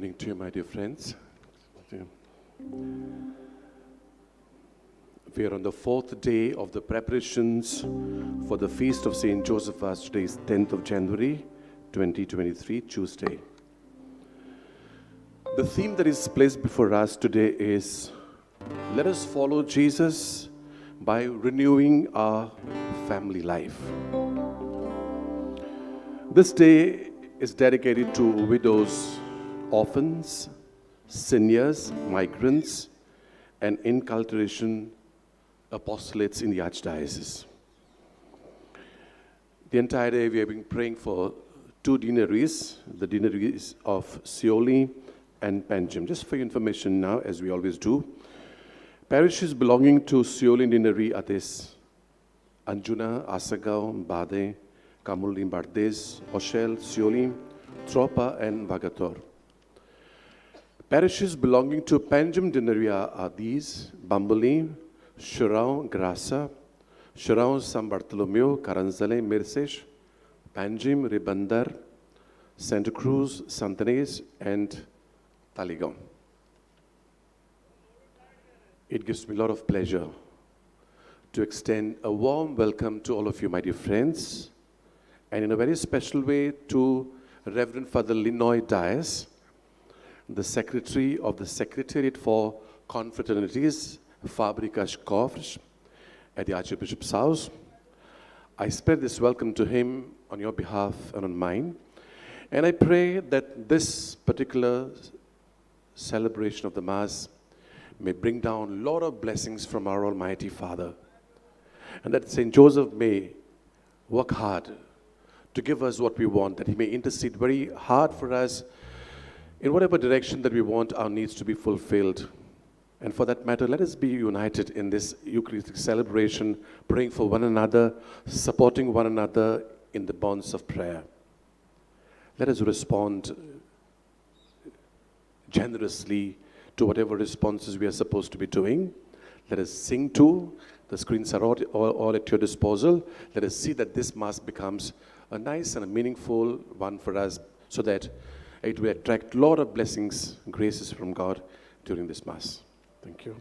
evening to you, my dear friends. We are on the fourth day of the preparations for the feast of St Joseph Vaz. Today is 10th of January, 2023, Tuesday. The theme that is placed before us today is, let us follow Jesus by renewing our family life. This day is dedicated to widows, orphans, seniors, migrants, and inculturation apostolates in the Archdiocese. The entire day we have been praying for two deaneries, the deaneries of Sancoale and Amchem. Just for your information now, as we always do, parishes belonging to Sancoale deanery are this: Anjuna, Asagao, Bade, Kamuli, Bardes, Oshel, Sancoale, Tropa, and Vagator. Parishes belonging to Amchem deanery are these: Bambali, Shurao, Grasa, Shurao, San Bartolomeo, Caranzale, Mercedes, Amchem, Ribandar, Santa Cruz, Santanés, and Taligon. It gives me a lot of pleasure to extend a warm welcome to all of you, my dear friends, and in a very special way to Reverend Father Linoy Dias, the Secretary of the Secretariat for Confraternities, Fabricas Cofres, at the Archbishop's house. I spread this welcome to him on your behalf and on mine, and I pray that this particular celebration of the Mass may bring down a lot of blessings from our Almighty Father, and that St. Joseph may work hard to give us what we want, that he may intercede very hard for us in whatever direction that we want our needs to be fulfilled. And for that matter, let us be united in this Eucharistic celebration, praying for one another, supporting one another in the bonds of prayer. Let us respond generously to whatever responses we are supposed to be doing. Let us sing too. The screens are all at your disposal. Let us see that this Mass becomes a nice and a meaningful one for us, so that it will attract a lot of blessings, graces from God during this Mass. Thank you.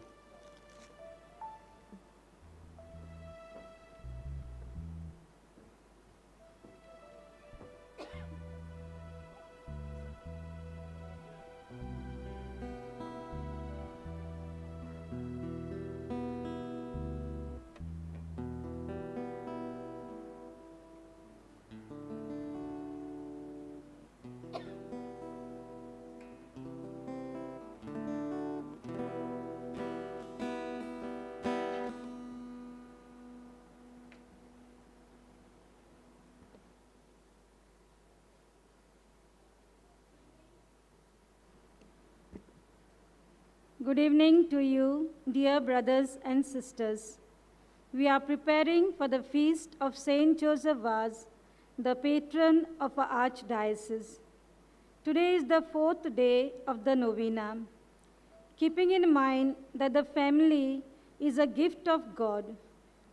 Good evening to you, dear brothers and sisters. We are preparing for the feast of St Joseph Vaz, the patron of our Archdiocese. Today is the fourth day of the Novena. Keeping in mind that the family is a gift of God,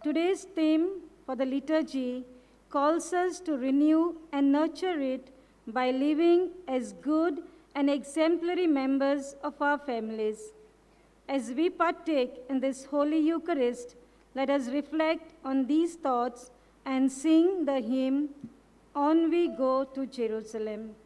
today's theme for the liturgy calls us to renew and nurture it by living as good and exemplary members of our families. As we partake in this Holy Eucharist, let us reflect on these thoughts and sing the hymn, On We Go to Jerusalem.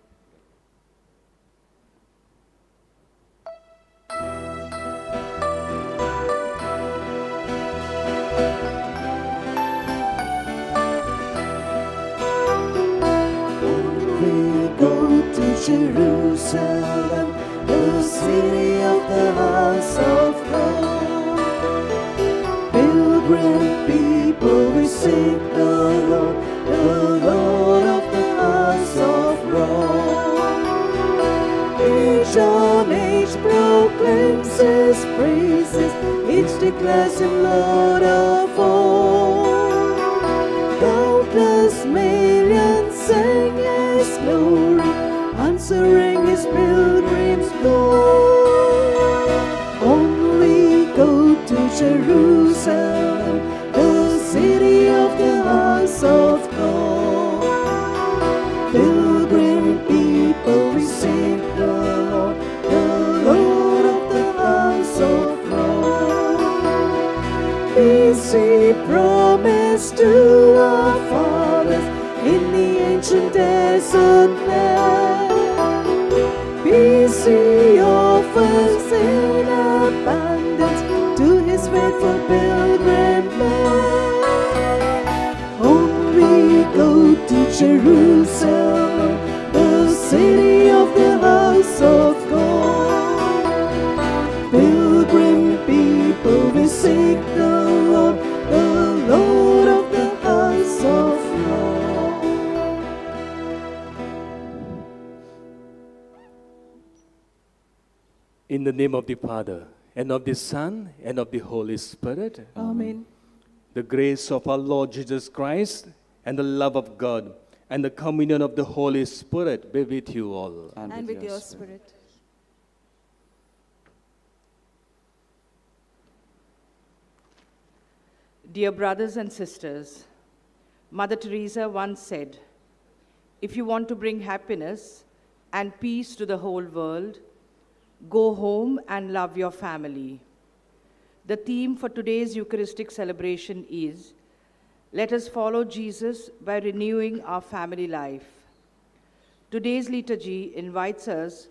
Jerusalem, the city of the house of God. Pilgrim people, we seek the Lord of the house of Rome. Age on age proclaims his praises, each declares him Lord of all. Countless millions sing his glory, answering his pilgrim's call. Only go to Jerusalem, the city of the house of God. Pilgrim people, we seek the Lord, he promised to our fathers in the ancient desert land. Peace he offers in abundance to his faithful pilgrim band. Home we go to Jerusalem, the city of the house of God. Pilgrim people, we seek the Lord of the house of God. In the name of the Father, and of the Son, and of the Holy Spirit. Amen. The grace of our Lord Jesus Christ, and the love of God, and the communion of the Holy Spirit be with you all. And with your spirit. Dear brothers and sisters, Mother Teresa once said, if you want to bring happiness and peace to the whole world, go home and love your family. The theme for today's Eucharistic celebration is, let us follow Jesus by renewing our family life. Today's liturgy invites us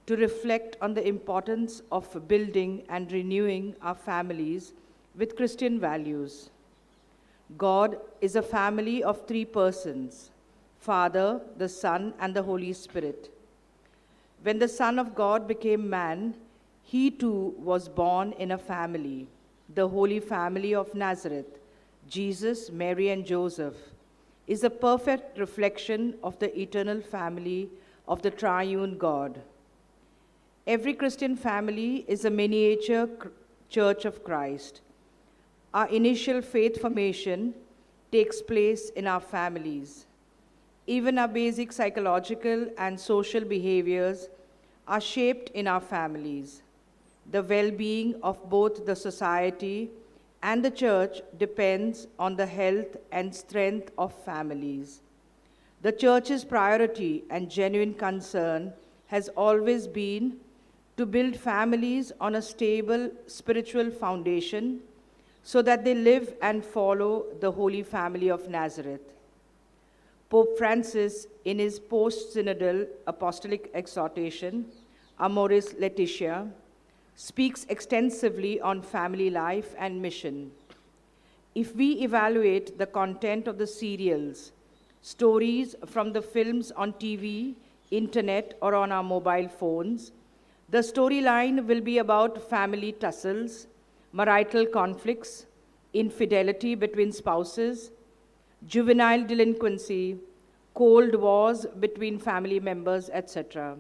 to reflect on the importance of building and renewing our families with Christian values. God is a family of three persons, Father, the Son, and the Holy Spirit. When the Son of God became man, he too was born in a family, the Holy Family of Nazareth. Jesus, Mary, and Joseph is a perfect reflection of the eternal family of the triune God. Every Christian family is a miniature church of Christ. Our initial faith formation takes place in our families. Even our basic psychological and social behaviors are shaped in our families. The well-being of both the society and the church depends on the health and strength of families. The church's priority and genuine concern has always been to build families on a stable spiritual foundation so that they live and follow the Holy Family of Nazareth. Pope Francis, in his post-synodal apostolic exhortation, Amoris Laetitia, speaks extensively on family life and mission. If we evaluate the content of the serials, stories from the films on TV, internet, or on our mobile phones, the storyline will be about family tussles, marital conflicts, infidelity between spouses, juvenile delinquency, cold wars between family members, etc.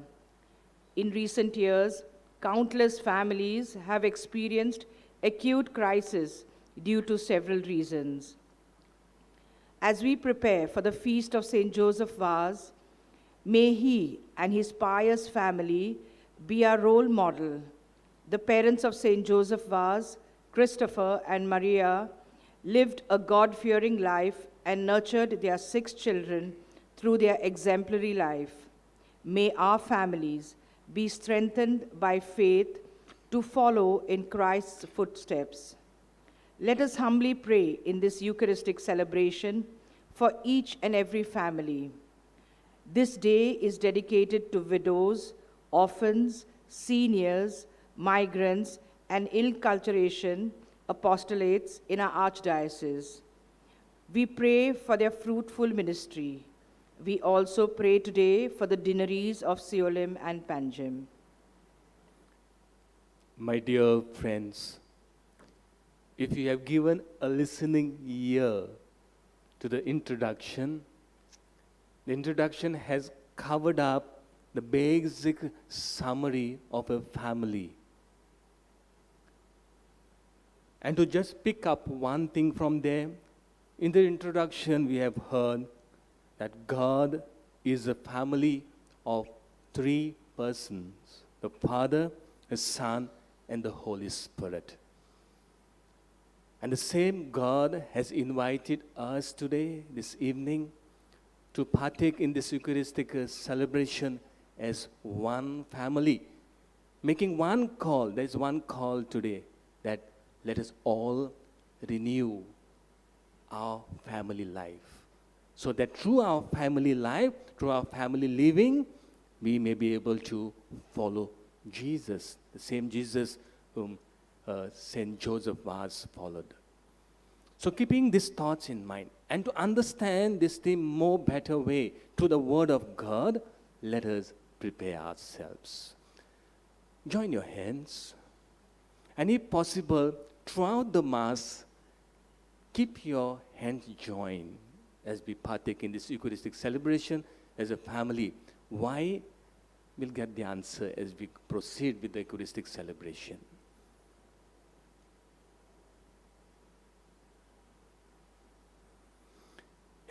In recent years, countless families have experienced acute crisis due to several reasons. As we prepare for the feast of St Joseph Vaz, may he and his pious family be our role model. The parents of St Joseph Vaz, Christopher and Maria, lived a God-fearing life and nurtured their 6 children through their exemplary life. May our families be strengthened by faith to follow in Christ's footsteps. Let us humbly pray in this Eucharistic celebration for each and every family. This day is dedicated to widows, orphans, seniors, migrants, and inculturation apostolates in our archdiocese. We pray for their fruitful ministry. We also pray today for the deaneries of Seolim and Panjim. My dear friends, if you have given a listening ear to the introduction has covered up the basic summary of a family. And to just pick up one thing from there, in the introduction we have heard that God is a family of 3 persons, the Father, the Son, and the Holy Spirit. And the same God has invited us today, this evening, to partake in this Eucharistic celebration as one family, making one call. There is one call today, that let us all renew our family life, so that through our family life, through our family living, we may be able to follow Jesus, the same Jesus whom St Joseph Vaz followed. So keeping these thoughts in mind, and to understand this theme more better way through the Word of God, let us prepare ourselves. Join your hands, and if possible, throughout the Mass, keep your hands joined as we partake in this Eucharistic celebration as a family. Why? We'll get the answer as we proceed with the Eucharistic celebration.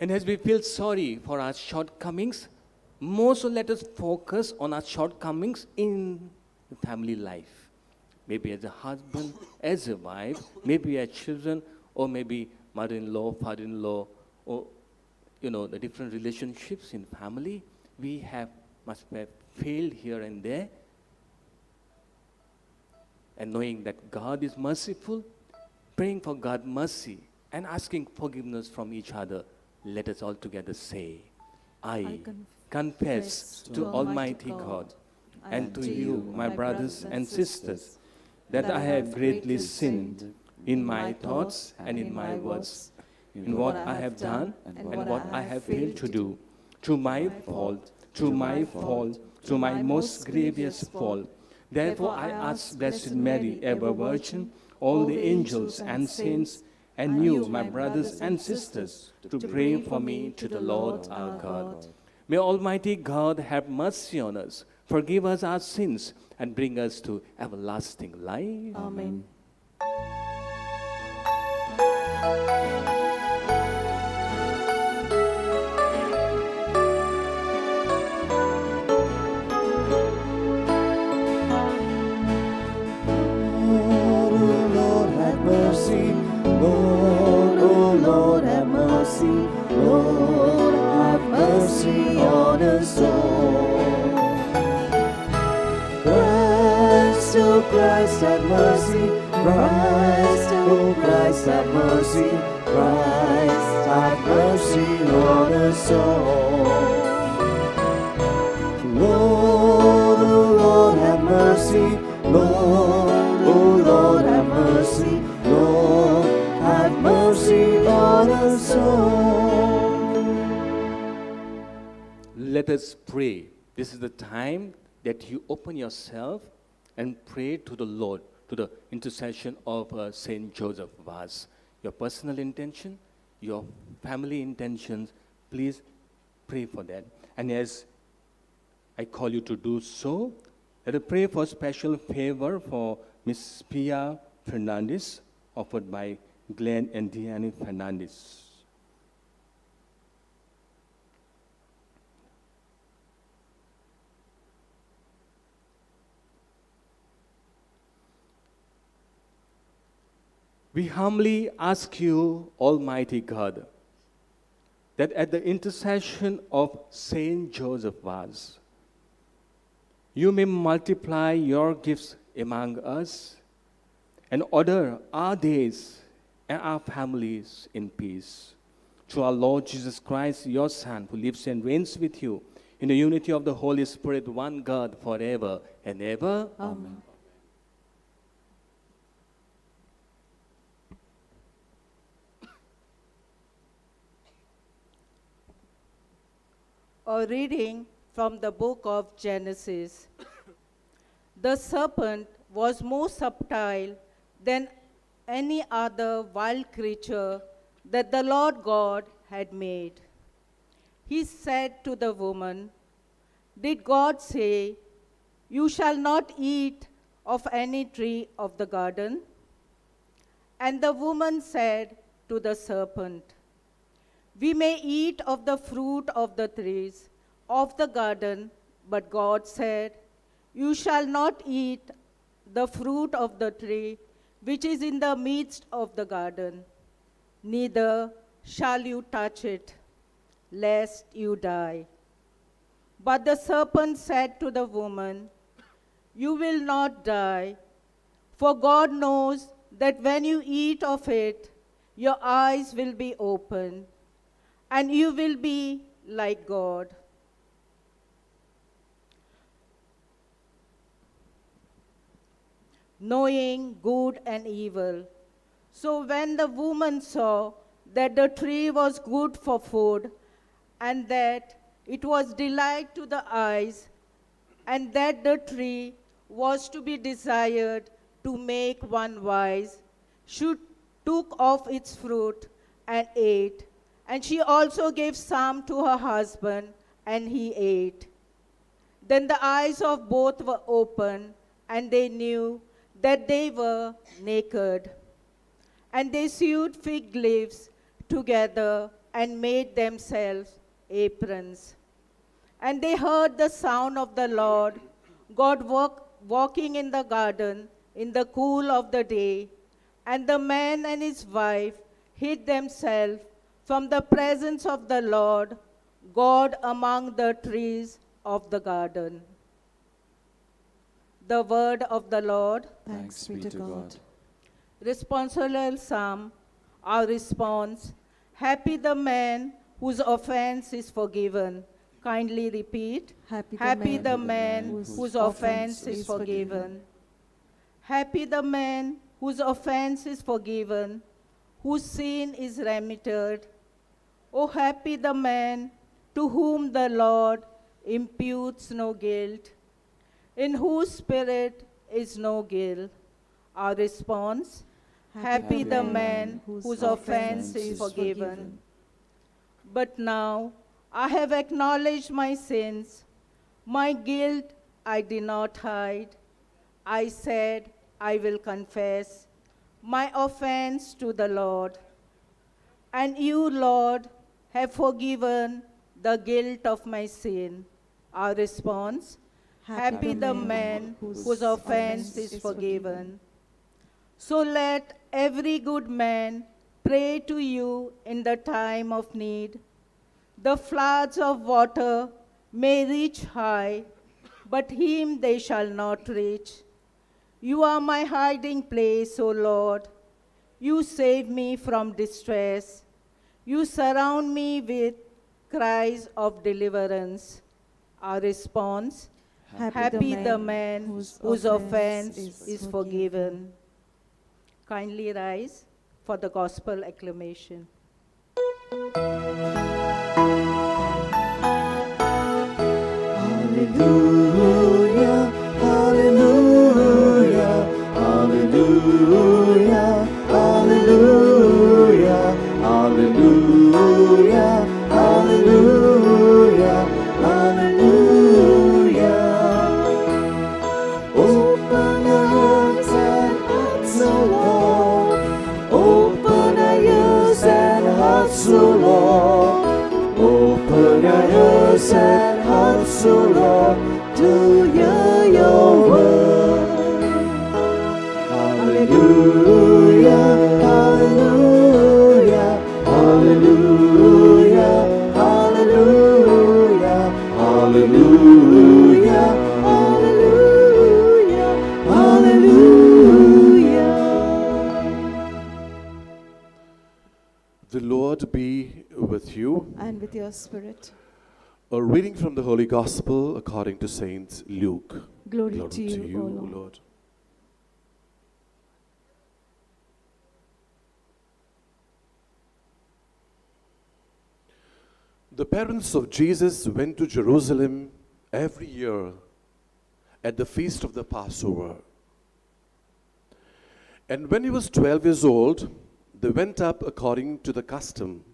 And as we feel sorry for our shortcomings, more so let us focus on our shortcomings in the family life. Maybe as a husband, as a wife, maybe as children, or maybe mother-in-law, father-in-law, or the different relationships in family. We must have failed here and there. And knowing that God is merciful, praying for God's mercy, and asking forgiveness from each other, let us all together say, I confess to Almighty God and to you, my brothers and sisters, that I have greatly sinned in my thoughts and in my words, in what I have done and what I have failed to do, through my fault, through my most grievous fault. Therefore I ask Blessed Mary, ever Virgin, all the angels and saints, and you, my brothers and sisters, to pray for me to the Lord our God. May Almighty God have mercy on us, forgive us our sins, and bring us to everlasting life. Amen. Lord, have mercy. Lord, oh Lord, have mercy. Lord, have mercy on us all. Christ, oh Christ, have mercy. Christ, oh Christ, have mercy. Christ, have mercy on us all. Lord, oh Lord, have mercy. Lord, oh Lord, have mercy. Lord, have mercy on us all. Let us pray. This is the time that you open yourself and pray to the Lord, to the intercession of St Joseph Vaz. Your personal intention, your family intentions, please pray for that. And as I call you to do so, let us pray for special favor for Miss Pia Fernandez, offered by Glenn and Deanne Fernandez. We humbly ask you, Almighty God, that at the intercession of St Joseph Vaz, you may multiply your gifts among us and order our days and our families in peace. Through our Lord Jesus Christ, your Son, who lives and reigns with you in the unity of the Holy Spirit, one God, forever and ever. Amen. A reading from the book of Genesis. The serpent was more subtle than any other wild creature that the Lord God had made. He said to the woman, "Did God say, 'You shall not eat of any tree of the garden?' And the woman said to the serpent, 'We may eat of the fruit of the trees of the garden, but God said, You shall not eat the fruit of the tree which is in the midst of the garden, neither shall you touch it, lest you die.' But the serpent said to the woman, 'You will not die, for God knows that when you eat of it, your eyes will be open, and you will be like God. Knowing good and evil. So when the woman saw that the tree was good for food, and that it was delight to the eyes, and that the tree was to be desired to make one wise, she took of its fruit and ate. And she also gave some to her husband, and he ate. Then the eyes of both were opened, and they knew that they were naked. And they sewed fig leaves together and made themselves aprons. And they heard the sound of the Lord God walking in the garden in the cool of the day. And the man and his wife hid themselves from the presence of the Lord God among the trees of the garden. The word of the Lord. Thanks be to God. Responsorial Psalm, our response. Happy the man whose offense is forgiven. Kindly repeat. Happy the man whose offense is forgiven. Happy the man whose offense is forgiven, whose sin is remitted. Oh, happy the man to whom the Lord imputes no guilt, in whose spirit is no guilt. Our response. Happy the man whose offense is forgiven. But now I have acknowledged my sins. My guilt I did not hide. I said, I will confess my offense to the Lord. And you, Lord, have forgiven the guilt of my sin. Our response. Happy the man whose offense is forgiven. So let every good man pray to you in the time of need. The floods of water may reach high, but him they shall not reach. You are my hiding place, O Lord. You save me from distress. You surround me with cries of deliverance. Our response. Happy the man whose offense is forgiven. Kindly rise for the gospel acclamation. Hallelujah, hallelujah, hallelujah, hallelujah, hallelujah, hallelujah, hallelujah. Open your hearts and hearts, O Lord. Open your ears and hearts, O Lord. Open your ears and hearts, O Lord, to hear your word. Hallelujah, hallelujah, hallelujah, hallelujah, hallelujah, hallelujah, hallelujah. The Lord be with you. And with your spirit. A reading from the Holy Gospel according to Saint Luke. Glory to you, O Lord. Lord. The parents of Jesus went to Jerusalem every year at the feast of the Passover. And when he was 12 years old, they went up according to the custom.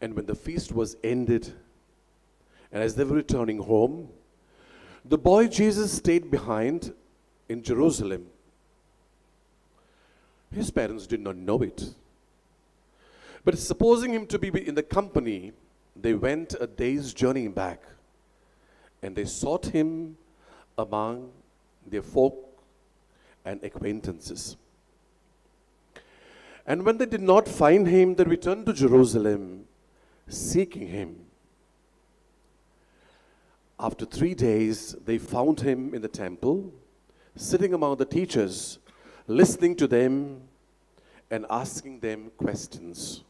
And when the feast was ended, and as they were returning home, the boy Jesus stayed behind in Jerusalem. His parents did not know it. But supposing him to be in the company, they went a day's journey back, and they sought him among their folk and acquaintances. And when they did not find him, they returned to Jerusalem, seeking him. After 3 days, they found him in the temple, sitting among the teachers, listening to them and asking them questions.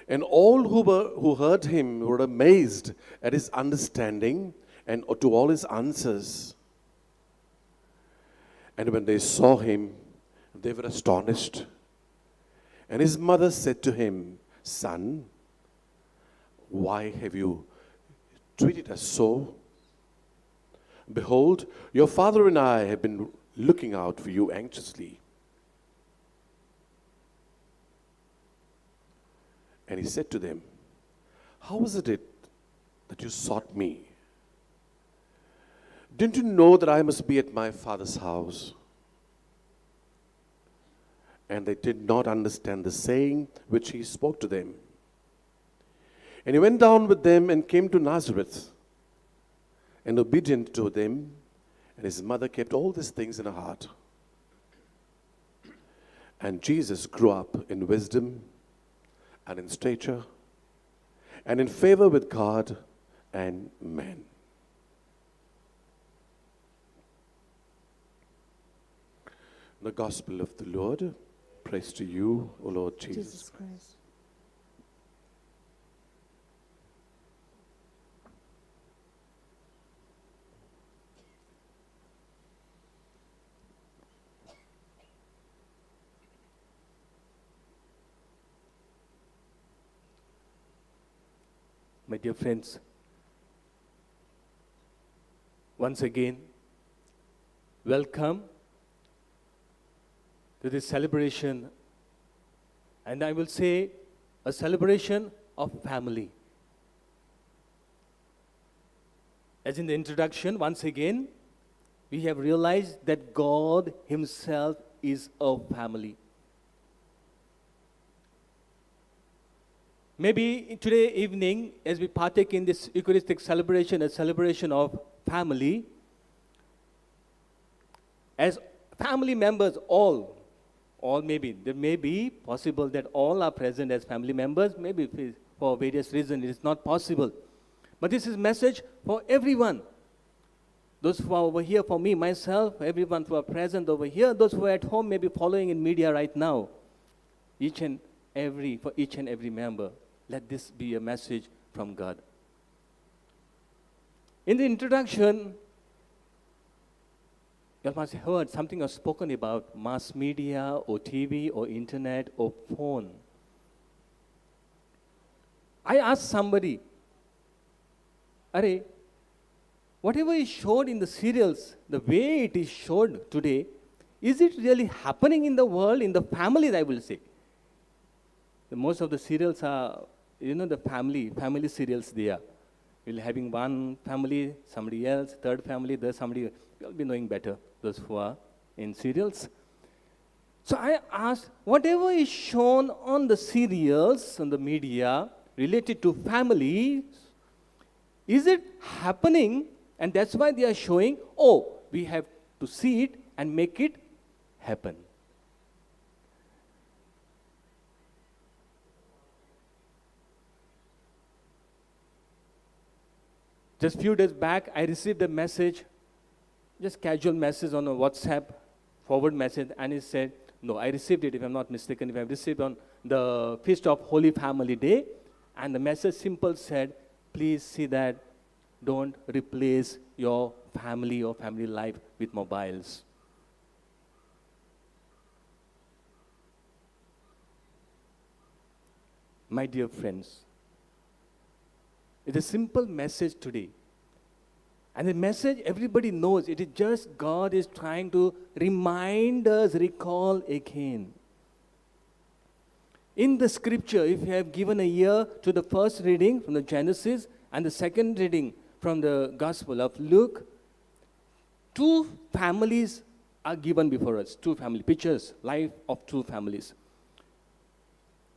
And all who heard him were amazed at his understanding and to all his answers. And when they saw him, they were astonished. And his mother said to him, "Son, why have you treated us so? Behold, your father and I have been looking out for you anxiously." And he said to them, "How was it that you sought me? Didn't you know that I must be at my father's house?" And they did not understand the saying which he spoke to them. And he went down with them and came to Nazareth, and obedient to them, and his mother kept all these things in her heart. And Jesus grew up in wisdom and in stature and in favor with God and men. The Gospel of the Lord. Praise to you, O Lord Jesus. Christ. My dear friends, once again, welcome to this celebration, and I will say a celebration of family. As in the introduction, once again, we have realized that God Himself is a family. Maybe today evening, as we partake in this Eucharistic celebration, a celebration of family, as family members, all maybe, there may be possible that all are present as family members, maybe for various reasons it is not possible. But this is message for everyone. Those who are over here, for me, myself, everyone who are present over here, those who are at home, maybe following in media right now, for each and every member. Let this be a message from God. In the introduction, you must have heard something was spoken about mass media or TV or internet or phone. I asked somebody, "Are, whatever is showed in the serials, the way it is showed today, is it really happening in the world, in the families, I will say?" Most of the serials are, the family serials they are. We'll having one family, somebody else, third family, there's somebody, you'll be knowing better, those who are in serials. So I asked, whatever is shown on the serials, on the media, related to families, is it happening? And that's why they are showing, we have to see it and make it happen. Just few days back, I received a message, just casual message on a WhatsApp, forward message, and it said, no, I received it, if I'm not mistaken, if I've received on the Feast of Holy Family Day, and the message simple said, please see that, don't replace your family or family life with mobiles. My dear friends, it's a simple message today. And the message everybody knows, it is just God is trying to remind us, recall again. In the scripture, if you have given a ear to the first reading from the Genesis and the second reading from the Gospel of Luke, two families are given before us, two family pictures, life of two families.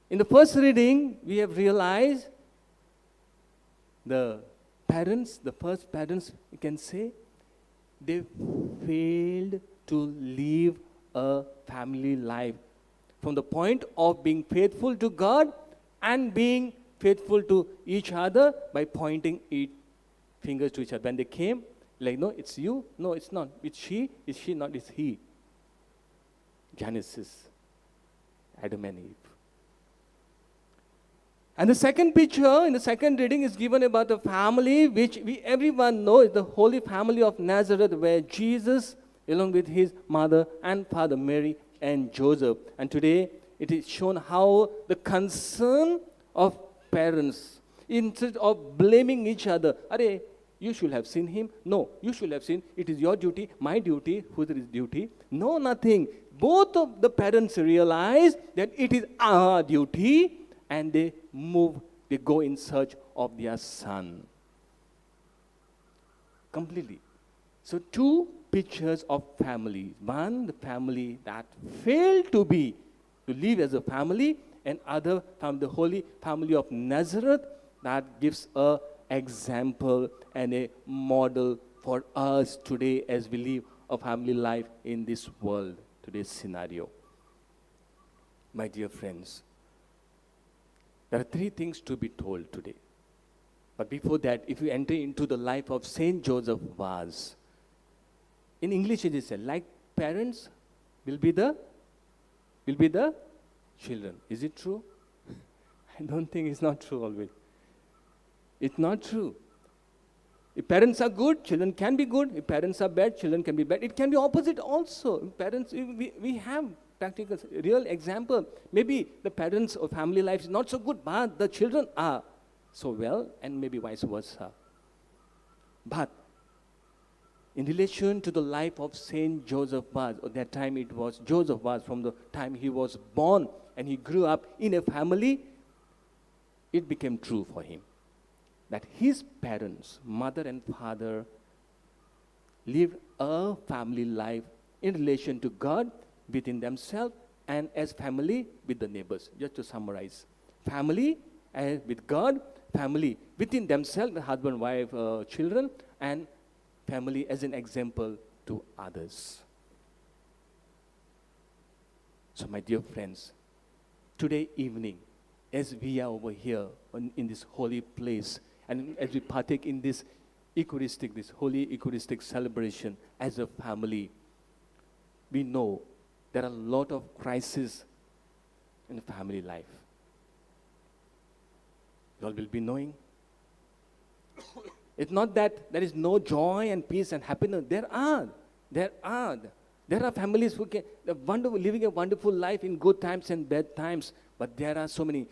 In the first reading, we have realized the first parents, you can say, they failed to live a family life from the point of being faithful to God and being faithful to each other by pointing fingers to each other. When they came, like, no, it's you, no, it's not. It's she not, it's he. Genesis, Adam and Eve. And the second picture in the second reading is given about the family which everyone knows, the holy family of Nazareth, where Jesus, along with his mother and father, Mary and Joseph. And today it is shown how the concern of parents, instead of blaming each other, "Arey, you should have seen him. No, you should have seen. It is your duty, my duty, whose is duty." No, nothing. Both of the parents realize that it is our duty, and they go in search of their son. Completely. So two pictures of family. One, the family that failed to live as a family, and other from the holy family of Nazareth that gives a example and a model for us today as we live a family life in this world, today's scenario. My dear friends, there are three things to be told today. But before that, if you enter into the life of St Joseph Vaz, in English it is said, like parents will be the children. Is it true? I don't think it's not true always. It's not true. If parents are good, children can be good. If parents are bad, children can be bad. It can be opposite also. Parents, we have practical, real example. Maybe the parents or family life is not so good, but the children are so well, and maybe vice versa. But in relation to the life of St. Joseph Vaz, at that time it was Joseph Vaz, from the time he was born and he grew up in a family, it became true for him that his parents, mother and father, lived a family life in relation to God, within themselves, and as family with the neighbors. Just to summarize, family with God, family within themselves, the husband, wife, children, and family as an example to others. So my dear friends, today evening, as we are over here in this holy place, and as we partake in this Eucharistic, this holy Eucharistic celebration as a family, we know there are a lot of crises in family life. You all will be knowing. It's not that there is no joy and peace and happiness. There are families who can living a wonderful life in good times and bad times. But there are so many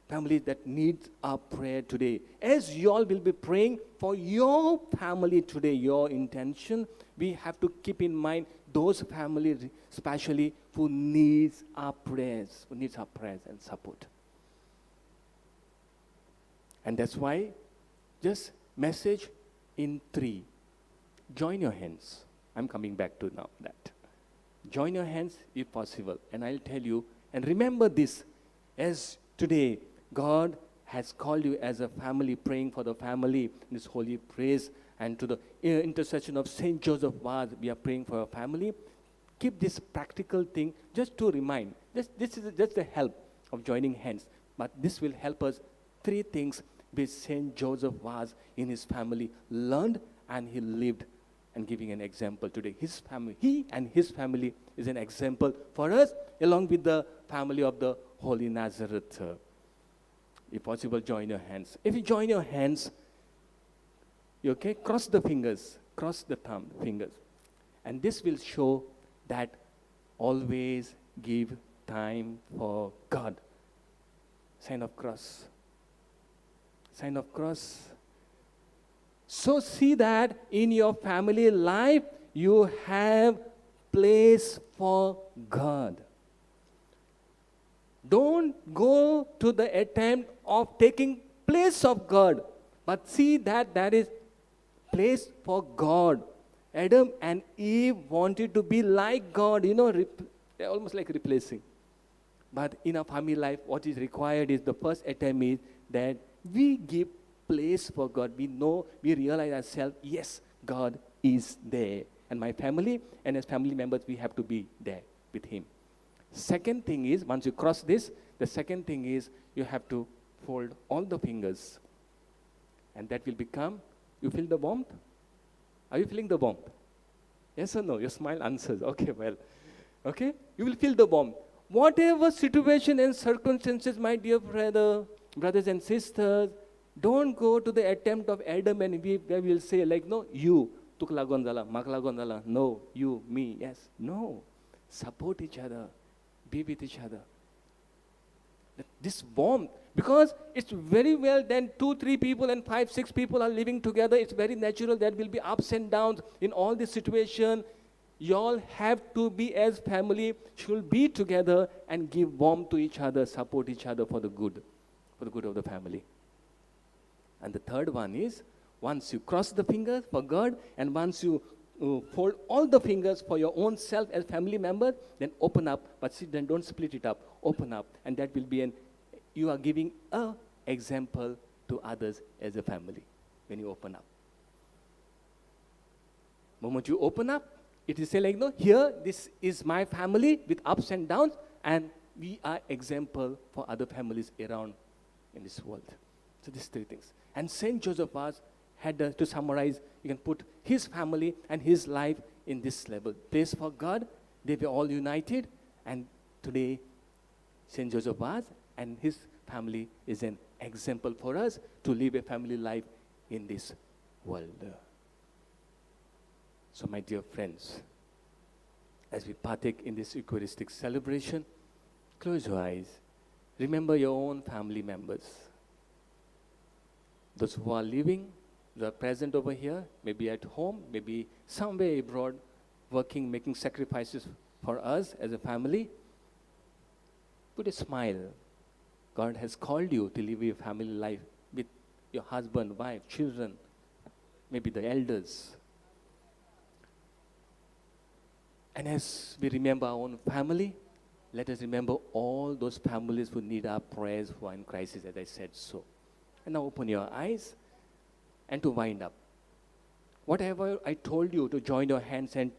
families that need our prayer today. As you all will be praying for your family today, your intention, we have to keep in mind those families, especially who needs our prayers, and support. And that's why, just message in 3. Join your hands. I'm coming back to now that. Join your hands if possible. And I'll tell you, and remember this, as today God has called you as a family, praying for the family in this holy praise, and to the intercession of St. Joseph Vaz, we are praying for our family. Keep this practical thing just to remind. This is just the help of joining hands. But this will help us 3 things which St. Joseph Vaz in his family learned and he lived, and giving an example today. His family, he and his family is an example for us, along with the family of the Holy Nazareth. If possible, join your hands. If you join your hands, you okay? Cross the fingers, cross the fingers. And this will show that always give time for God. Sign of cross. Sign of cross. So see that in your family life, you have place for God. Don't go to the attempt of taking place of God, but see that there is place for God. Adam and Eve wanted to be like God, they're almost like replacing. But in a family life, what is required is the first attempt is that we give place for God. We know, we realize ourselves, yes, God is there. And my family, and as family members, we have to be there with Him. Second thing is, once you cross this, the second thing is you have to fold all the fingers. And that will become, you feel the warmth? Are you feeling the warmth? Yes or no? Your smile answers. Okay, well. Okay? You will feel the warmth. Whatever situation and circumstances, my dear brothers and sisters, don't go to the attempt of Adam and Eve where we'll say like, no, you, tuk lagon zala, mak lagon zala, no, you, me, yes. No. Support each other. Be with each other. This warmth, because it's very well then 2, 3 people and 5, 6 people are living together. It's very natural. There will be ups and downs in all this situation. You all have to be as family, should be together and give warmth to each other, support each other for the good of the family. And the third one is, once you cross the fingers for God and once you fold all the fingers for your own self as family member, then open up, but then don't split it up. Open up, and that will be you are giving a example to others as a family when you open up. Moment you open up, it is say like, no, here, this is my family with ups and downs, and we are example for other families around in this world. So these 3 things. And St Joseph Vaz had to summarize, you can put his family and his life in this level. Place for God, they were all united, and today St Joseph Vaz and his family is an example for us to live a family life in this world. So my dear friends, as we partake in this Eucharistic celebration, close your eyes. Remember your own family members. Those who are living, who are present over here, maybe at home, maybe somewhere abroad, working, making sacrifices for us as a family. Put a smile. God has called you to live your family life with your husband, wife, children, maybe the elders. And as we remember our own family, let us remember all those families who need our prayers, who are in crisis, as I said so. And now open your eyes and to wind up. Whatever I told you to join your hands and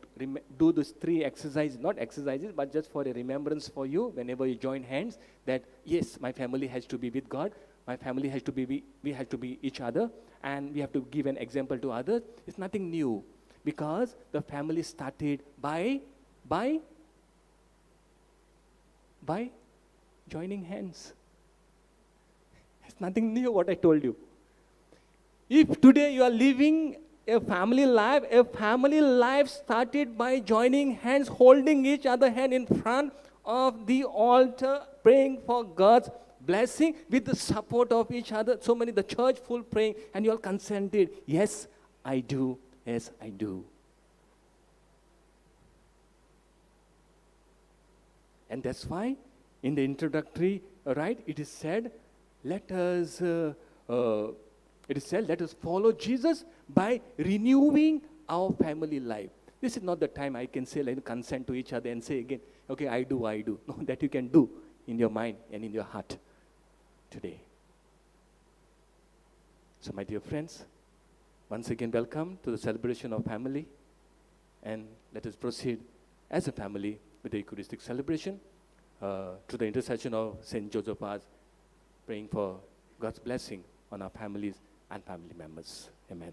do those 3 exercises, not exercises, but just for a remembrance for you, whenever you join hands, that yes, my family has to be with God, my family has to be, we have to be each other, and we have to give an example to others. It's nothing new, because the family started by joining hands. It's nothing new what I told you. If today you are living a family life started by joining hands, holding each other hand in front of the altar, praying for God's blessing with the support of each other. So many, the church full praying, and you all consented. Yes, I do. Yes, I do. And that's why in the introductory, right, it is said, let us follow Jesus by renewing our family life. This is not the time I can say, like, consent to each other and say again, okay, I do. No, that you can do in your mind and in your heart today. So my dear friends, once again, welcome to the celebration of family, and let us proceed as a family with the Eucharistic celebration to the intercession of St Joseph Vaz, praying for God's blessing on our families and family members. Amen.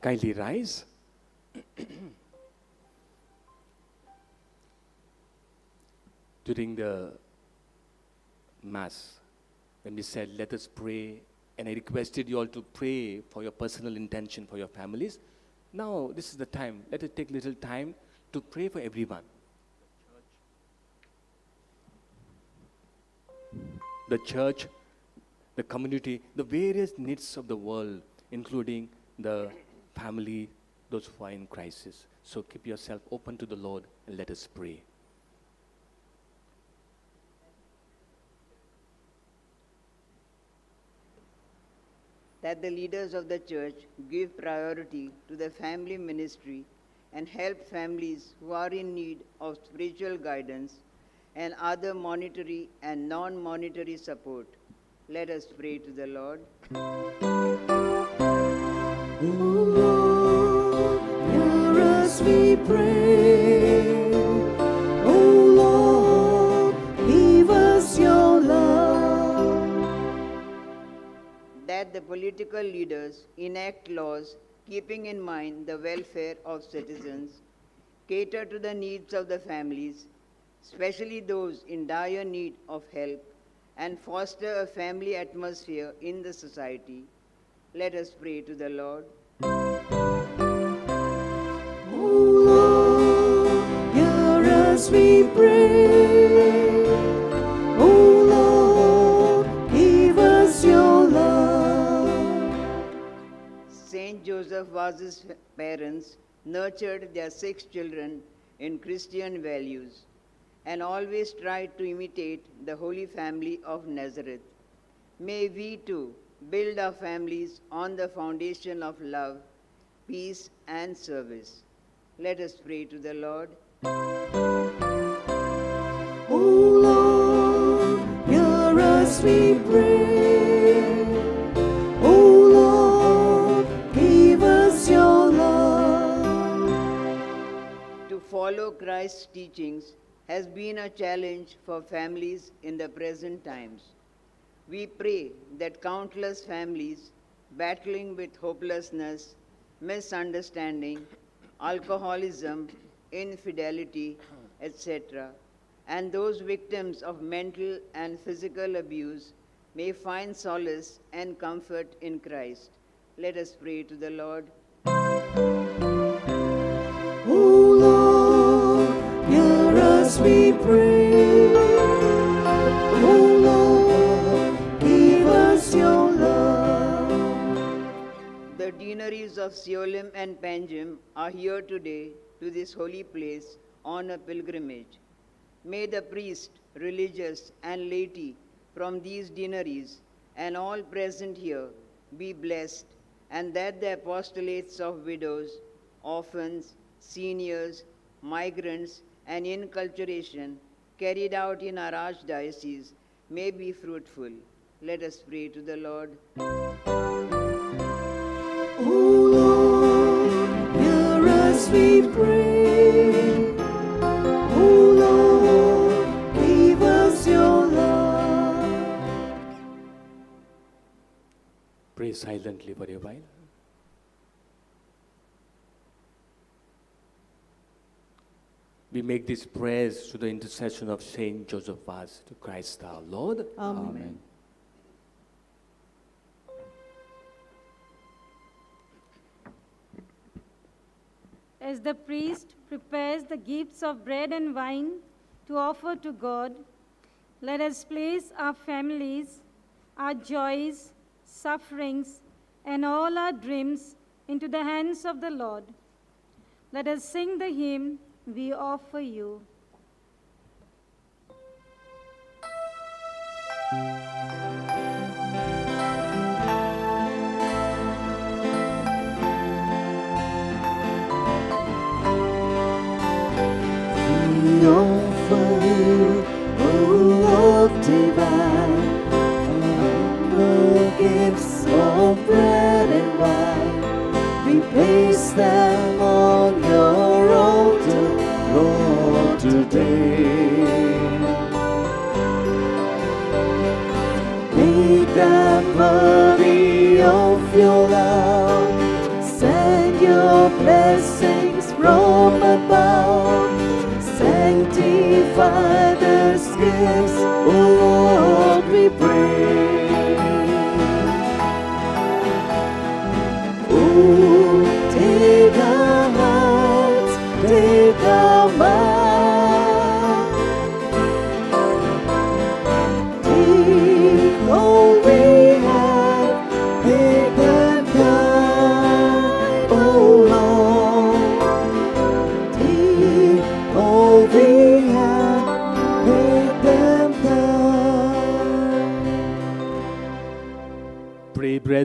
Kindly rise. During the Mass, when we said, let us pray, and I requested you all to pray for your personal intention for your families. Now, this is the time. Let us take little time to pray for everyone. The church, the community, the various needs of the world, including the family, those who are in crisis. So keep yourself open to the Lord and let us pray. that the leaders of the church give priority to the family ministry and help families who are in need of spiritual guidance and other monetary and non-monetary support. Let us pray to the Lord. O Lord, hear us we pray. O Lord, give us your love. That the political leaders enact laws keeping in mind the welfare of citizens, cater to the needs of the families, especially those in dire need of help, and foster a family atmosphere in the society. Let us pray to the Lord. O Lord, hear us we pray. O Lord, give us your love. St Joseph Vaz's parents nurtured their 6 children in Christian values and always tried to imitate the Holy Family of Nazareth. May we too build our families on the foundation of love, peace, and service. Let us pray to the Lord. O Lord, hear us we pray. O Lord, give us your love. To follow Christ's teachings has been a challenge for families in the present times. We pray that countless families battling with hopelessness, misunderstanding, alcoholism, infidelity, etc., and those victims of mental and physical abuse may find solace and comfort in Christ. Let us pray to the Lord. O Lord, hear us we pray. O Lord, give us your love. The deaneries of Seolim and Panjim are here today to this holy place on a pilgrimage. May the priest, religious, and laity from these deaneries and all present here be blessed, and that the apostolates of widows, orphans, seniors, migrants, and inculturation carried out in our archdiocese may be fruitful. Let us pray to the Lord. O Lord, hear us we pray. O Lord, give us your love. Pray silently for a while. We make these prayers to the intercession of St Joseph Vaz, to Christ our Lord. Amen. As the priest prepares the gifts of bread and wine to offer to God, let us place our families, our joys, sufferings, and all our dreams into the hands of the Lord. Let us sing the hymn, "We Offer You." We offer you, O Lord divine, the gifts of bread and wine. We place them on your altar, Lord, today. Make them worthy of your love. Send your blessings from above. Sanctify these gifts, O Lord, we pray. Oh, take us.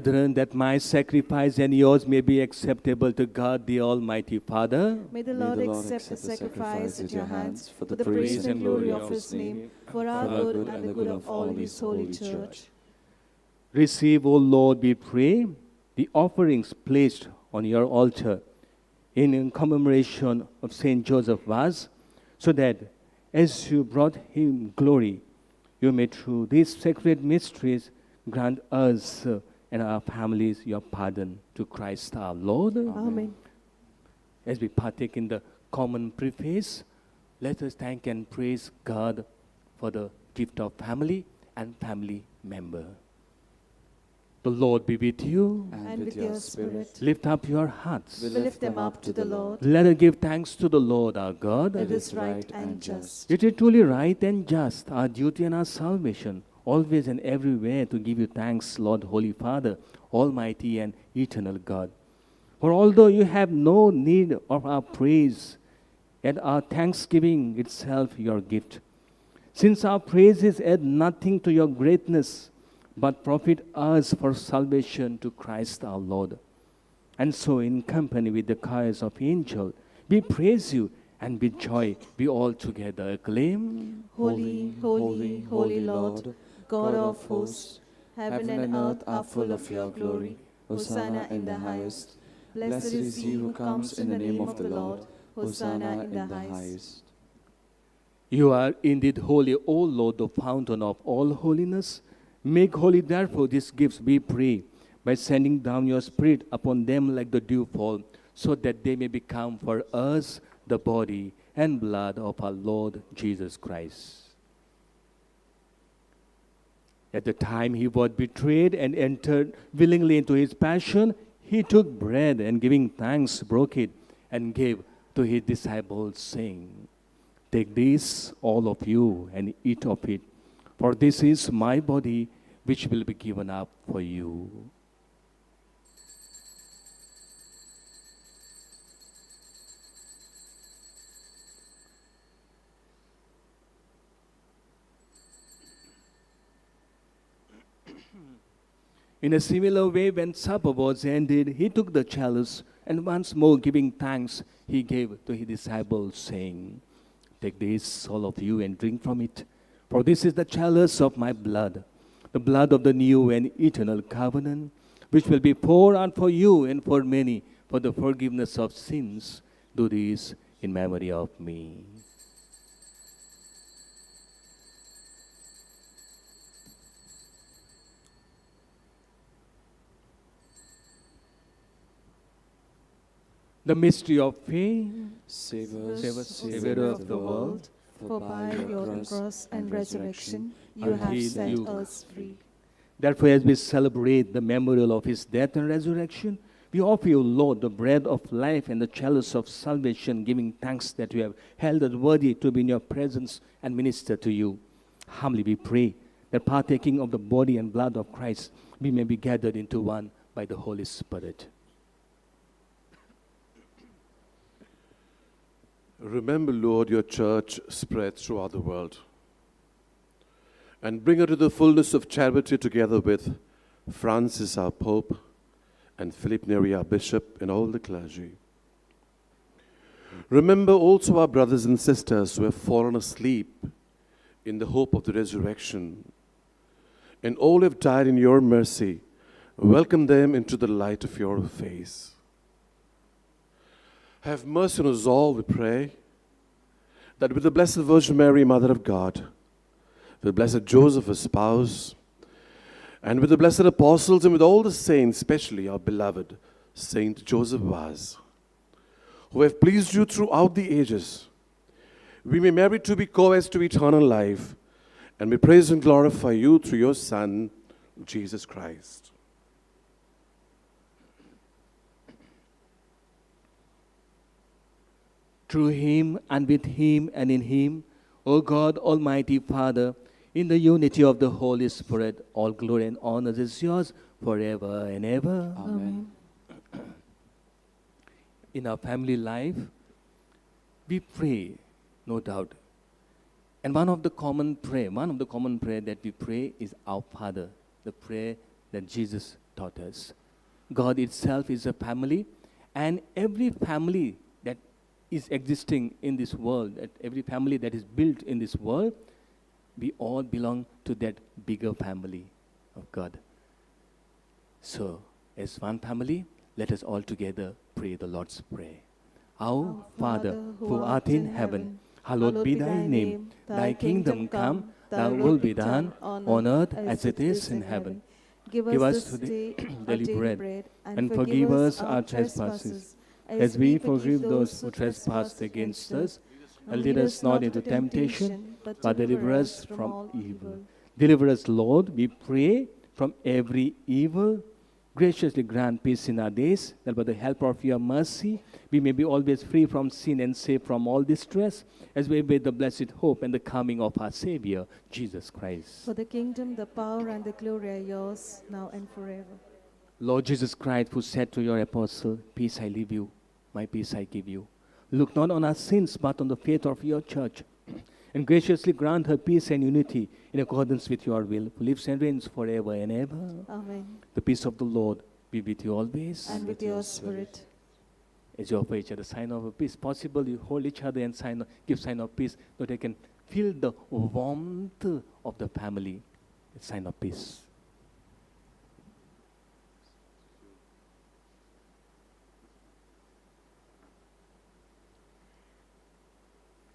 Brethren, that my sacrifice and yours may be acceptable to God the Almighty Father. May the May Lord the Lord accept the sacrifice at at your hands for the praise and glory of his name, for our good and the good of all his holy church. Receive, O Lord, we pray, the offerings placed on your altar in commemoration of St Joseph Vaz, so that as you brought him glory, you may through these sacred mysteries grant us and our families your pardon to Christ our Lord. Amen. As we partake in the common preface, let us thank and praise God for the gift of family and family member. The Lord be with you. And with your spirit, Lift up your hearts. we lift them up to the Lord. Let us give thanks to the Lord our God. It is right and just. It is truly right and just, our duty and our salvation, always and everywhere to give you thanks, Lord, Holy Father, Almighty and eternal God. For although you have no need of our praise, yet our thanksgiving itself your gift. Since our praises add nothing to your greatness, but profit us for salvation to Christ our Lord. And so in company with the choirs of angels, we praise you, and with joy we all together acclaim. Holy, holy, holy Lord, God of hosts, heaven and earth are full of your glory. Hosanna in the highest. Blessed is he who comes in the name of the Lord. Hosanna in the highest. You are indeed holy, O Lord, the fountain of all holiness. Make holy, therefore, these gifts, we pray, by sending down your Spirit upon them like the dewfall, so that they may become for us the body and blood of our Lord Jesus Christ. At the time he was betrayed and entered willingly into his passion, he took bread and giving thanks, broke it and gave to his disciples, saying, "Take this, all of you, and eat of it. For this is my body, which will be given up for you." In a similar way, when supper was ended, he took the chalice, and once more giving thanks, he gave to his disciples, saying, "Take this, all of you, and drink from it. For this is the chalice of my blood, the blood of the new and eternal covenant, which will be poured out for you and for many for the forgiveness of sins. Do this in memory of me." The mystery of faith. Save us, Save us, Savior of the world, For by your cross and resurrection, you have Until set you- us free. Therefore, as we celebrate the memorial of his death and resurrection, we offer you, Lord, the bread of life and the chalice of salvation, giving thanks that you have held us worthy to be in your presence and minister to you. Humbly we pray that partaking of the body and blood of Christ, we may be gathered into one by the Holy Spirit. Remember, Lord, your church spread throughout the world, and bring her to the fullness of charity together with Francis, our Pope, and Philip Neri, our Bishop, and all the clergy. Remember also our brothers and sisters who have fallen asleep in the hope of the resurrection, and all have died in your mercy. Welcome them into the light of your face. Have mercy on us all, we pray, that with the Blessed Virgin Mary, Mother of God, with Blessed Joseph, her spouse, and with the blessed apostles and with all the saints, especially our beloved St Joseph Vaz, who have pleased you throughout the ages, we may merit to be co-heirs to eternal life, and we praise and glorify you through your Son, Jesus Christ. Through him and with him and in him, O God, Almighty Father, in the unity of the Holy Spirit, all glory and honor is yours forever and ever. Amen. In our family life, we pray, no doubt. And one of the common prayer that we pray is Our Father, the prayer that Jesus taught us. God itself is a family, and every family that is existing in this world, that every family that is built in this world, we all belong to that bigger family of God. So, as one family, let us all together pray the Lord's Prayer. Our Father, who art in heaven, hallowed be thy name. Thy kingdom come, thy will be done, on earth as it is in heaven. Give us today daily bread, and forgive us our trespasses, as we forgive those who trespass against us. And lead us not into temptation, but deliver us from evil. Deliver us, Lord, we pray, from every evil. Graciously grant peace in our days, that by the help of your mercy, we may be always free from sin and safe from all distress, as we await the blessed hope and the coming of our Savior, Jesus Christ. For the kingdom, the power, and the glory are yours, now and forever. Lord Jesus Christ, who said to your apostle, peace I leave you, my peace I give you. Look not on our sins, but on the faith of your church, and graciously grant her peace and unity in accordance with your will, who lives and reigns forever and ever. Amen. The peace of the Lord be with you always. And with your spirit. As you offer each other sign of peace, possible you hold each other and give sign of peace, so they can feel the warmth of the family. It's sign of peace.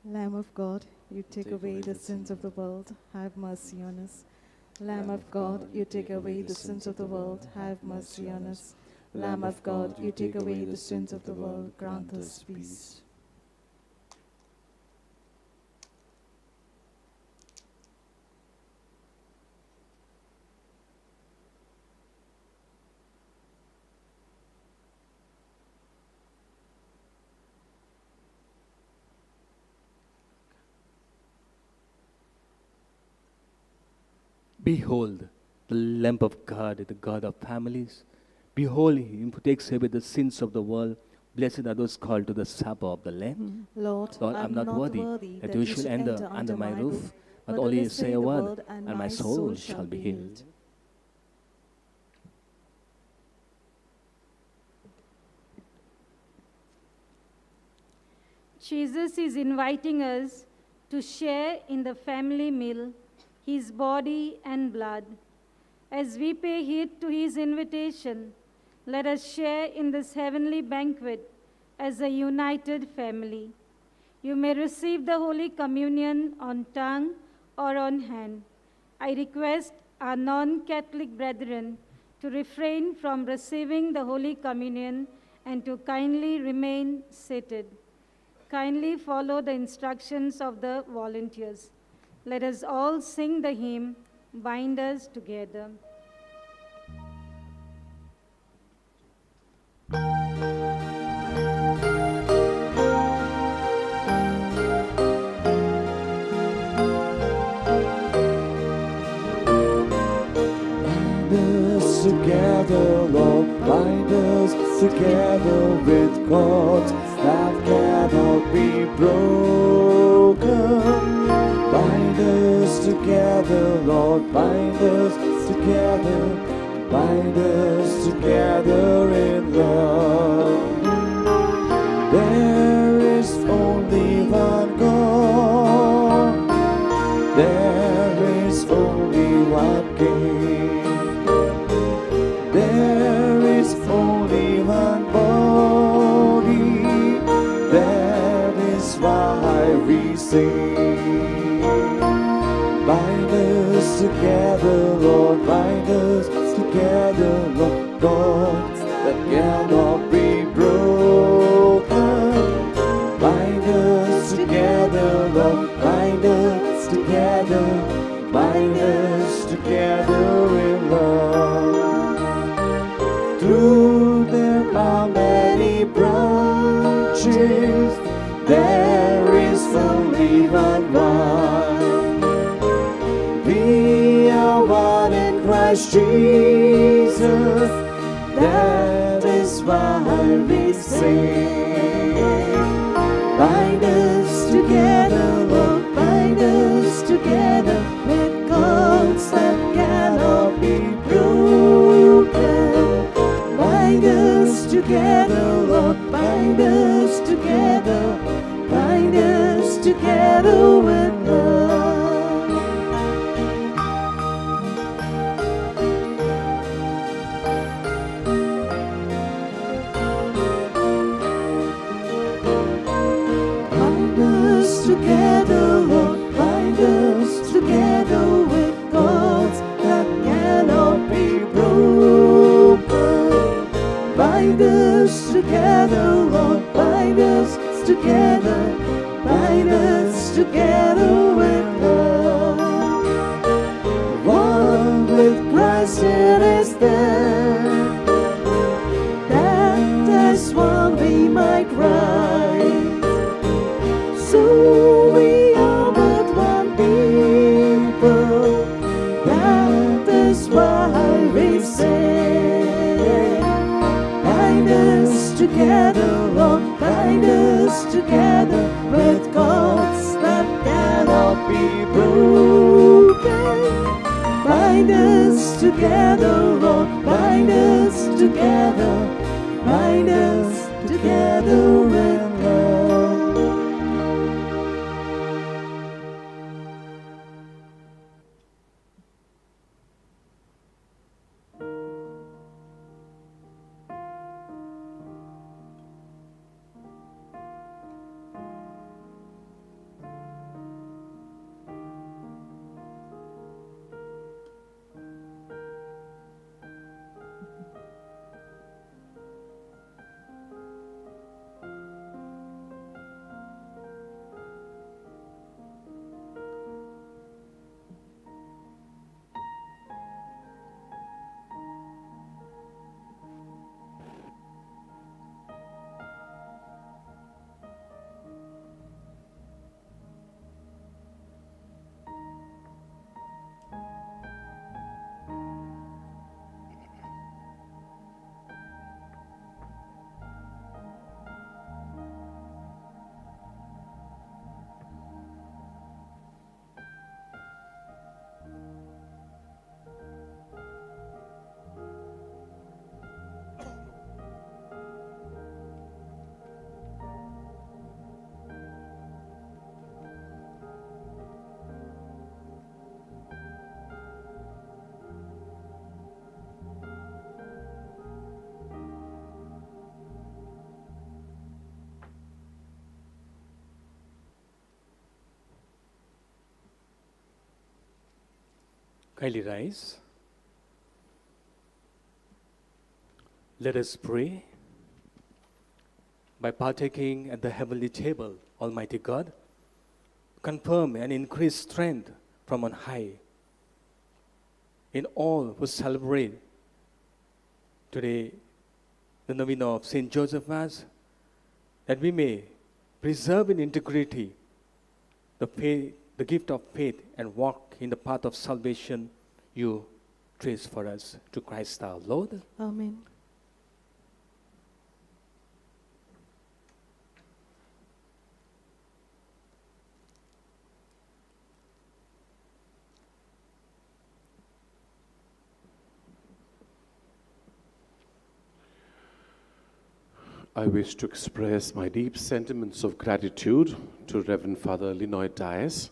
Lamb of God, you take away the sins of the world, have mercy on us. Lamb of God, you take away the sins of the world, have mercy on us. Lamb of God, you take away the sins of the world, grant us peace. Behold, the Lamb of God, the God of families. Behold him who takes away the sins of the world. Blessed are those called to the supper of the Lamb. Lord, Lord, I'm not worthy that you should enter under my roof, but only say a word, and my soul shall be healed. Jesus is inviting us to share in the family meal, his body and blood. As we pay heed to his invitation, let us share in this heavenly banquet as a united family. You may receive the Holy Communion on tongue or on hand. I request our non-Catholic brethren to refrain from receiving the Holy Communion and to kindly remain seated. Kindly follow the instructions of the volunteers. Let us all sing the hymn, Bind Us Together. Together, Lord, bind us together with cords that cannot be broken. Bind us together, Lord, bind us together in love. There is only one God, there is only one King. There is only one body, that is why we sing. Bind us together, Lord, bind us together, Lord God, that cannot be broken. Bind us together, Lord, bind us together in love. Through there are many branches, there is only one vine. We are one in Christ Jesus, that is why we sing. Bind us together, Lord, bind us together with cords that cannot be broken. together, Lord, bind us together, bind us together with love. Bind us together, Lord, bind us together with cords that cannot be broken. Bind us together, Lord, bind us together, bind us together with love. One with Christ in His death, that as one we might rise. So we are but one people, that is why we say, bind us together, Lord, bind us together with cords that cannot be broken. Bind us together, Lord, bind us together, bind us together with love. Kindly rise. Let us pray. By partaking at the heavenly table, Almighty God, confirm and increase strength from on high in all who celebrate today the Novena of St Joseph Vaz, that we may preserve in integrity the faith, the gift of faith, and walk in the path of salvation you trace for us. To Christ our Lord. Amen. I wish to express my deep sentiments of gratitude to Reverend Father Linoy Dias.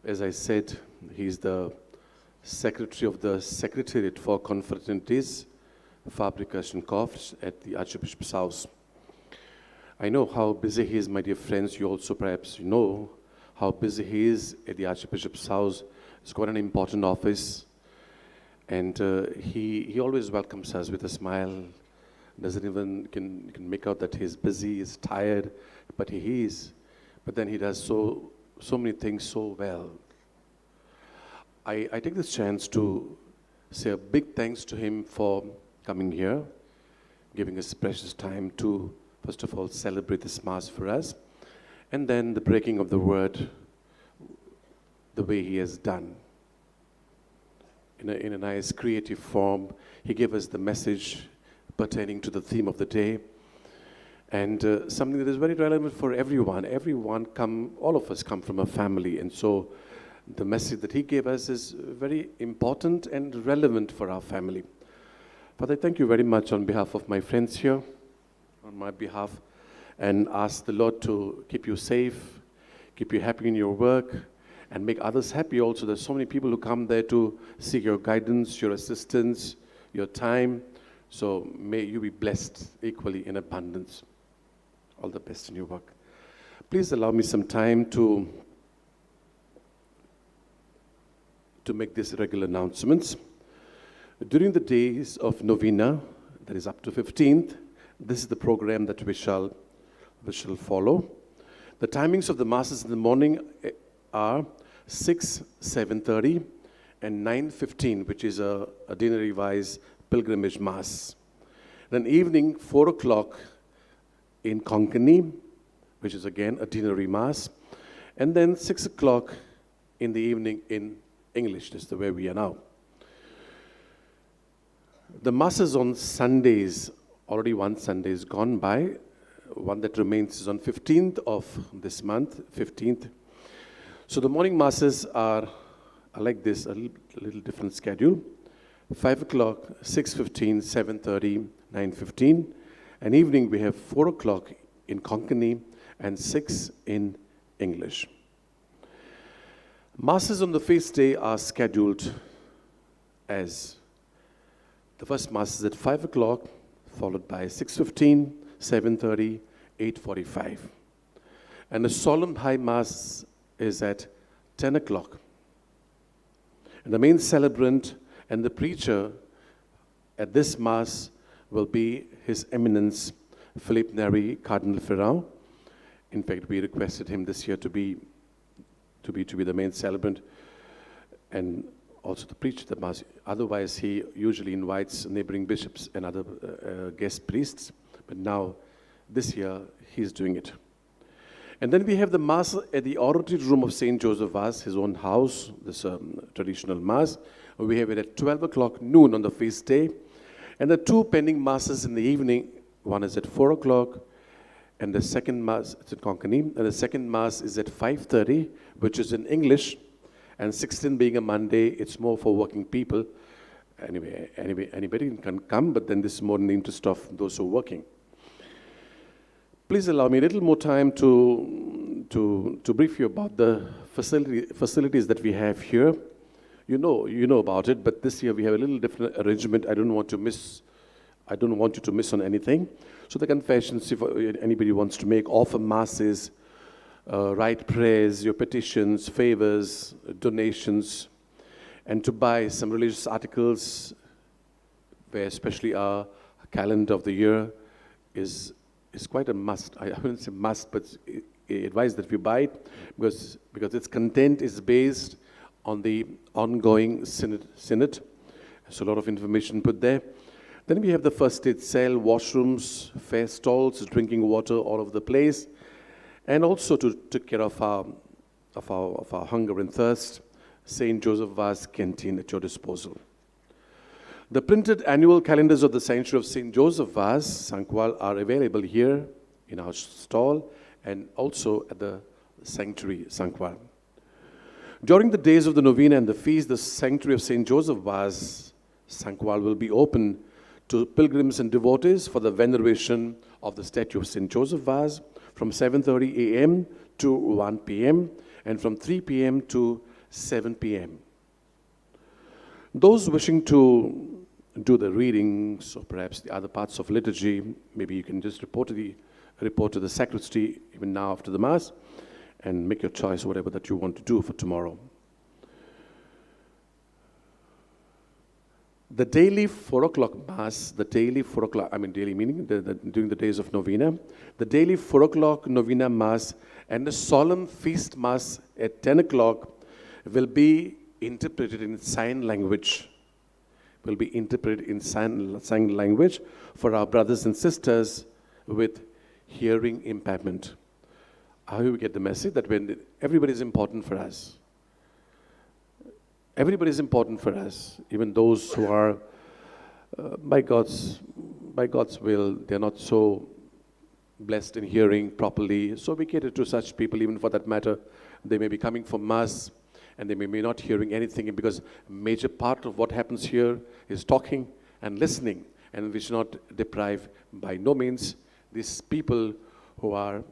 As I said, he's the Secretary of the Secretariat for Confraternities, Fabricas and Coffs at the Archbishop's House. I know how busy he is, my dear friends. You also perhaps know how busy he is at the Archbishop's House. It's quite an important office. And he always welcomes us with a smile. Doesn't even can make out that he's busy, he's tired, but he is. But then he does so many things so well. I take this chance to say a big thanks to him for coming here, giving us precious time to, first of all, celebrate this Mass for us, and then the breaking of the word the way he has done. In a nice creative form, he gave us the message pertaining to the theme of the day, and something that is very relevant for everyone. All of us come from a family, and so the message that he gave us is very important and relevant for our family. Father, I thank you very much on behalf of my friends here, on my behalf, and ask the Lord to keep you safe, keep you happy in your work, and make others happy also. There's so many people who come there to seek your guidance, your assistance, your time. So may you be blessed equally in abundance. All the best in your work. Please allow me some time to make these regular announcements. During the days of Novena, that is up to 15th, this is the program that we shall follow. The timings of the masses in the morning are 6, 7:30, and 9:15, which is a ordinary-wise pilgrimage mass. Then evening, 4 o'clock in Konkani, which is again a ordinary mass. And then 6 o'clock in the evening in English. That's the way we are now. The masses on Sundays, already one Sunday is gone by. One that remains is on 15th of this month, 15th. So the morning masses are like this, a little different schedule. 5 o'clock, 6:15, 7:30, 9:15. And evening we have 4 o'clock in Konkani and 6 in English. Masses on the feast day are scheduled as the first mass is at 5 o'clock, followed by 6:15, 7:30, 8:45. And the solemn high mass is at 10 o'clock. And the main celebrant and the preacher at this mass will be His Eminence Philippe Neri, Cardinal Ferrand. In fact, we requested him this year to be the main celebrant and also to preach the mass. Otherwise, he usually invites neighboring bishops and other guest priests. But now, this year, he's doing it. And then we have the mass at the oratory room of St Joseph Vaz, his own house, this traditional mass. We have it at 12 o'clock noon on the feast day. And the two pending masses in the evening, one is at 4 o'clock, and the second mass, it's in Konkani, and the second mass is at 5:30, which is in English, and 16 being a Monday, it's more for working people. Anyway, anybody can come, but then this is more in the interest of those who are working. Please allow me a little more time to brief you about the facilities that we have here. You know about it, but this year we have a little different arrangement. I don't want you to miss on anything. So the confessions, if anybody wants to make, offer masses, write prayers, your petitions, favors, donations, and to buy some religious articles, where especially our calendar of the year is quite a must. I wouldn't say must, but advise that we buy it because its content is based on the ongoing synod. So a lot of information put there. Then we have the first aid cell, washrooms, fair stalls, drinking water all over the place, and also to take care of our hunger and thirst, St Joseph Vaz canteen at your disposal. The printed annual calendars of the Sanctuary of St Joseph Vaz, Sancoale, are available here in our stall and also at the sanctuary, Sancoale. During the days of the Novena and the feast, the Sanctuary of St Joseph Vaz, Sancoale, will be open to pilgrims and devotees for the veneration of the statue of St Joseph Vaz from 7:30 a.m. to 1 p.m. and from 3 p.m. to 7 p.m. Those wishing to do the readings or perhaps the other parts of liturgy, maybe you can just report to the sacristy even now after the Mass and make your choice, whatever that you want to do for tomorrow. The daily 4 o'clock Mass, daily meaning during the days of Novena, the daily 4 o'clock Novena Mass and the solemn feast Mass at 10 o'clock will be interpreted in sign language. Sign language for our brothers and sisters with hearing impairment. How do we get the message that when everybody is important for us? Everybody is important for us, even those who are, by God's will, they're not so blessed in hearing properly. So we cater to such people, even for that matter. They may be coming for Mass, and they may be not hearing anything because a major part of what happens here is talking and listening, and we should not deprive by no means these people who are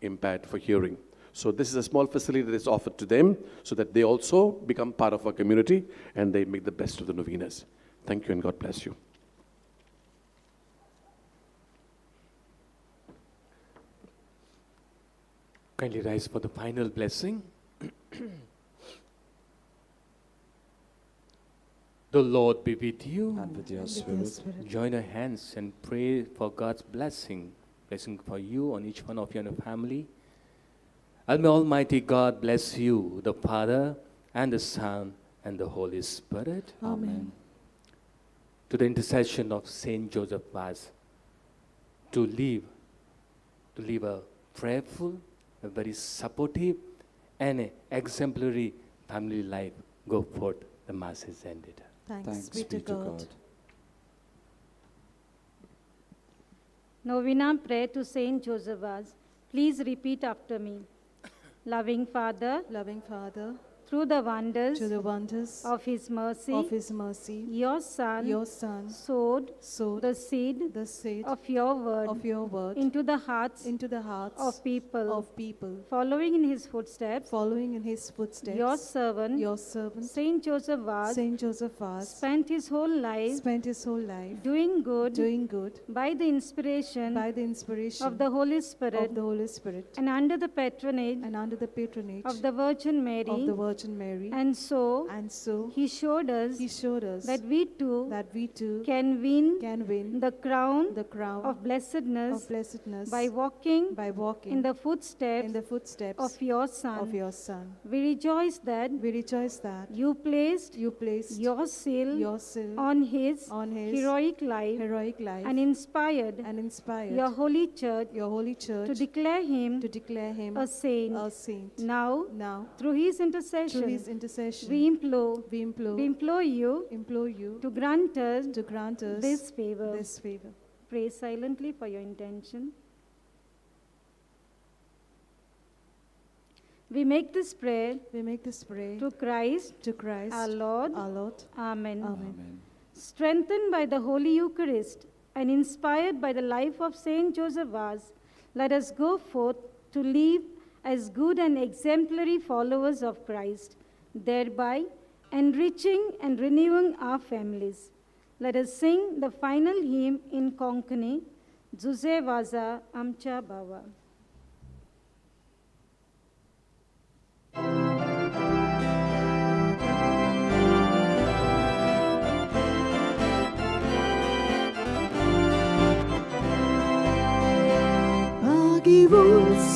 impaired for hearing. So this is a small facility that is offered to them so that they also become part of our community and they make the best of the novenas. Thank you and God bless you. Kindly rise for the final blessing. The Lord be with you. And with your spirit. Join our hands and pray for God's blessing. Blessing for you, on each one of you and your family. And may Almighty God bless you, the Father and the Son and the Holy Spirit. Amen. To the intercession of St Joseph Vaz, to live a prayerful, a very supportive and a exemplary family life. Go forth. The Mass is ended. Thanks be to God. Novena prayer to St Joseph Vaz. Please repeat after me. Loving Father, Loving Father, through the wonders to the wonders of His mercy, your Son sowed the seed of your word into the hearts of people. Following in His footsteps, your servant, St Joseph Vaz, spent his whole life doing good by the inspiration of the Holy Spirit and under the patronage of the Virgin Mary. And so he showed us that we too can win the crown of blessedness by walking in the footsteps of your Son. We rejoice that you placed your seal on his heroic life and inspired your holy church to declare him a saint. Now, through his intercession, we implore you to grant us this favor. Pray silently for your intention. We make this prayer to Christ, our Lord. Amen. Strengthened by the Holy Eucharist and inspired by the life of St Joseph Vaz, let us go forth to live as good and exemplary followers of Christ, thereby enriching and renewing our families. Let us sing the final hymn in Konkani, Juze Vaza Amcha Bava.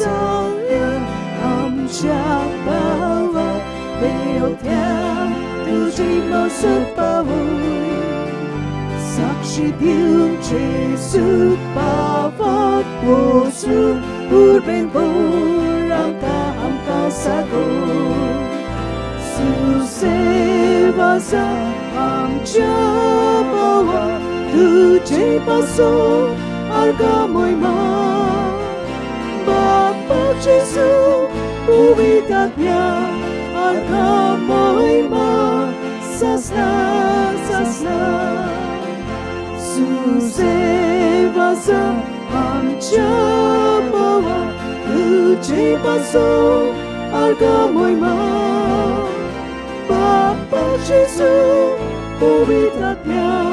Salya Amcha Bava Veotya Tujimo Supavui Sakshi Dium Jesu Pavat Posu Urben Buraka Amka Sagur Susevaza Amcha Bava Tujhe Paso Arga Moima Bapa Jesu, uwitat niya, arka mo'y masasna. Susevaza amcha bawa, ujay paso, arka mo'y Bapa Jesu, uwitat niya,